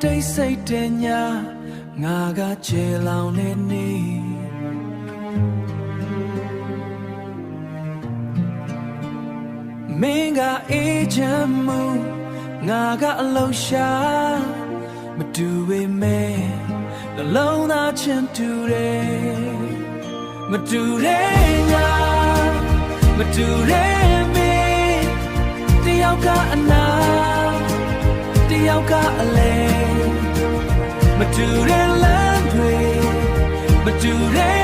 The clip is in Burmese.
တိတ်ဆိတ်တဲ့ညငါကကျေလောင်နေနေမင်းကအေးချမ်းမှုငါကအလုံးရှာမတူပေမဲ့နှလုံးသားချင်းတူတယ်မတူတဲ့ညမတူတဲ့မင်းတယောက်ကအနာတယောက်ကအလဲမတူတဲ့လမ်းတွေမတူတဲ့